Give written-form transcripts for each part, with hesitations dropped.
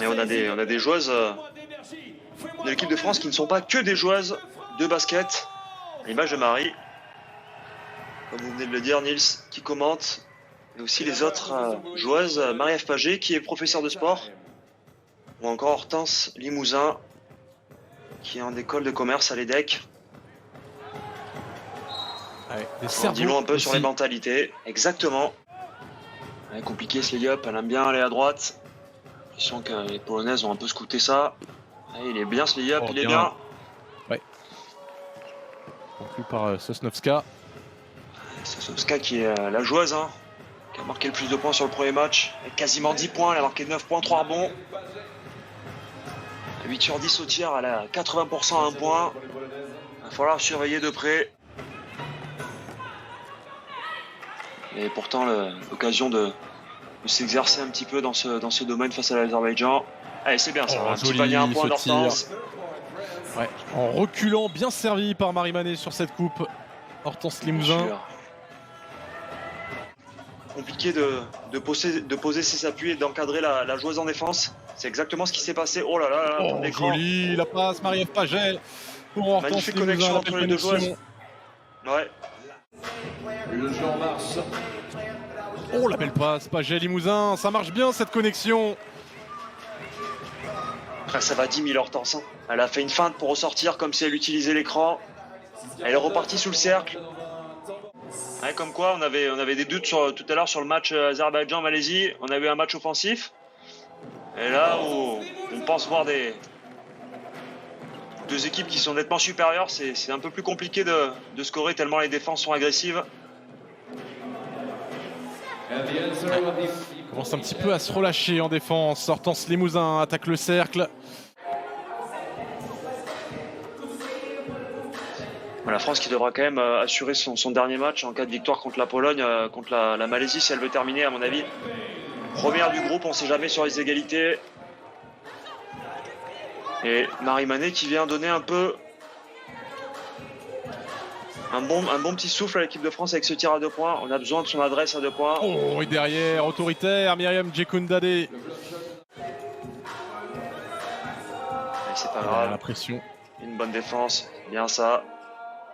Et on a des joueuses de l'équipe de France qui ne sont pas que des joueuses de basket. À l'image de Marie, comme vous venez de le dire, Nils, qui commente. Et aussi les autres joueuses, Marie-Ève Paget, qui est professeure de sport. Ou encore Hortense Limousin, qui est en école de commerce à l'EDEC. On dit long un peu aussi sur les mentalités. Exactement. Ouais, compliqué ce lay-up, elle aime bien aller à droite. J'ai l'impression que les Polonaises ont un peu scouté ça. Ouais, il est bien ce lay-up, il est bien. Ouais. Conclu par Sosnowska. Sosnowska qui est la joueuse, hein, qui a marqué le plus de points sur le premier match. Elle a quasiment 10 points, elle a marqué 9 points, 3 rebonds. 8 sur 10 au tir, elle a 80% à 1 point. Il va falloir surveiller de près. Et pourtant l'occasion de s'exercer un petit peu dans ce domaine face à l'Azerbaïdjan. Allez, c'est bien ça, un petit panier à 1 point d'Hortense. Ouais, en reculant, bien servi par Marie Manet sur cette coupe. Hortense Limousin. Compliqué de poser ses appuis et d'encadrer la joueuse en défense. C'est exactement ce qui s'est passé. Oh là là, oh, joli, la passe, Marie-Ève Paget pour Hortense magnifique Limousin, connexion entre les deux joueuses. Ouais. Le jeu en marche. Oh, la belle passe, Paget Limousin, ça marche bien cette connexion. Après, ça va 10 000 Hortense. Hein. Elle a fait une feinte pour ressortir comme si elle utilisait l'écran. Elle est repartie sous le cercle. Ouais, comme quoi, on avait des doutes tout à l'heure sur le match Azerbaïdjan-Malaisie. On a eu un match offensif. Et là, où on pense voir deux équipes qui sont nettement supérieures, c'est un peu plus compliqué de scorer tellement les défenses sont agressives. Il commence un petit peu à se relâcher en défense. Hortense Limousin attaque le cercle. La France qui devra quand même assurer son dernier match en cas de victoire contre la Pologne, contre la Malaisie, si elle veut terminer, à mon avis. Première du groupe, on ne sait jamais sur les égalités. Et Marie Manet qui vient donner un peu un bon petit souffle à l'équipe de France avec ce tir à 2 points. On a besoin de son adresse à 2 points. Oh, et derrière, autoritaire, Myriam Djekundade. C'est pas grave. La pression. Une bonne défense, bien ça.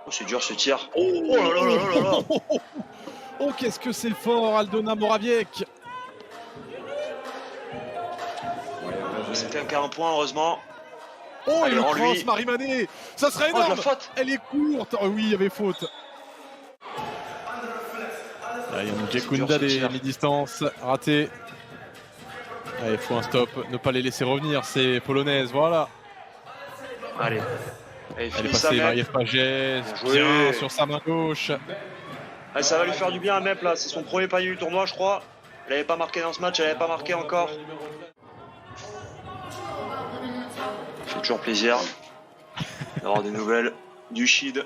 Oh, c'est dur ce tir. Oh là là là là là. Oh, qu'est-ce que c'est fort, Aldona Morawiec. C'était qu'à 1 point, heureusement. Oh, allez, et le cross, lui. Marie Manet. Ça serait énorme. La faute. Elle est courte. Oh, oui, il y avait faute. Djekundade, mi-distance, raté. Il faut un stop, ne pas les laisser revenir, c'est polonaise, voilà. Allez. Elle est passée, Marie-Ève Paget, bien sur sa main gauche. Allez, ça va lui faire du bien à Mep là, c'est son premier panier du tournoi, je crois. Elle n'avait pas marqué dans ce match, elle n'avait pas marqué encore. Ça fait toujours plaisir d'avoir des nouvelles du Shid.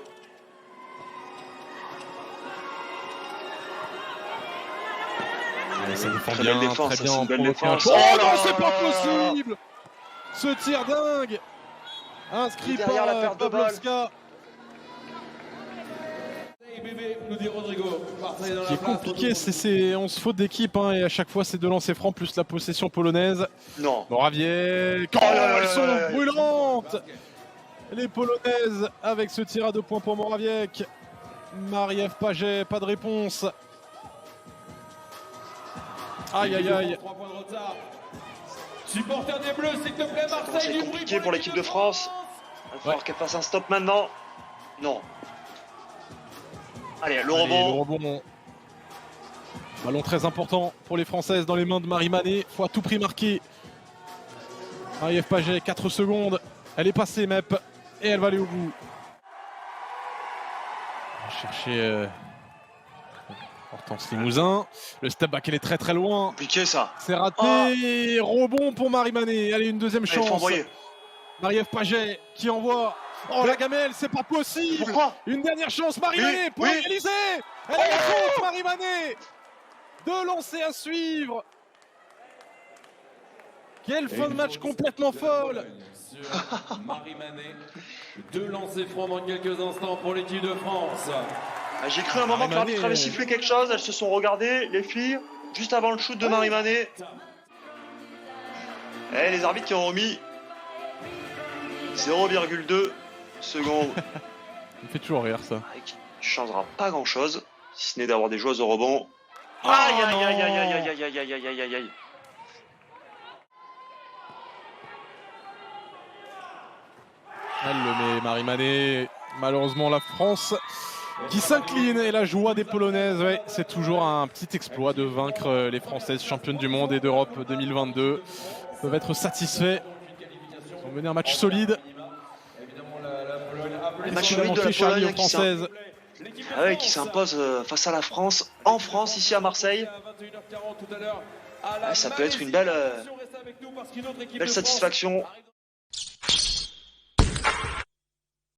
Ça défend très bien, belle défense, très bien. c'est une belle défense. Oh non, c'est pas possible. Ce tir dingue. Inscrit par Pavlovska. Ce qui est compliqué, c'est 11 fautes d'équipe hein, et à chaque fois c'est 2 lancers francs plus la possession polonaise. Non. Morawiec. Oh, elles sont brûlantes. Les Polonaises avec ce tir à 2 points pour Morawiec. Marie-Ève Paget, pas de réponse. Aïe aïe aïe. 3 points de retard. Supporter des Bleus, s'il te plaît, Marseille. C'est compliqué pour l'équipe de France. Il va falloir qu'elle fasse un stop maintenant. Non. Allez, le rebond. Ballon très important pour les Françaises dans les mains de Marie Manet. Faut à tout prix marquer. Marie-Ève Paget, 4 secondes. Elle est passée, Mep. Et elle va aller au bout. On va chercher Hortense Limousin. Le step back, elle est très très loin. Compliqué ça. C'est raté. Rebond pour Marie Manet. Allez, une deuxième chance. Marie-Ève Paget qui envoie. Oh la gamelle, c'est pas possible. Pourquoi? Une dernière chance, Marie Manet pour égaliser. Elle a la faute, Marie Manet. 2 lancers à suivre. Quelle fin de match complètement folle. Marie Manet. 2 lancers francs dans quelques instants pour l'équipe de France. J'ai cru à un moment que l'arbitre avait sifflé quelque chose. Elles se sont regardées, les filles, juste avant le shoot de Marie Manet. Eh, les arbitres qui ont remis 0,2 secondes. Ça me fait toujours rire ça. Qui ne changera pas grand chose, si ce n'est d'avoir des joueuses au rebond. Oh, Aïe aïe non. aïe aïe aïe aïe aïe aïe aïe aïe aïe aïe. Elle le met, Marie Manet. Malheureusement, la France qui s'incline et la joie des Polonaises. Ouais, c'est toujours un petit exploit de vaincre les Françaises championnes du monde et d'Europe 2022. Ils peuvent être satisfaits. Ils ont mené un match solide. Le match solide de la Charlie aux Pologne Françaises. qui s'impose face à la France, en France, ici à Marseille. Ouais, ça peut être une belle satisfaction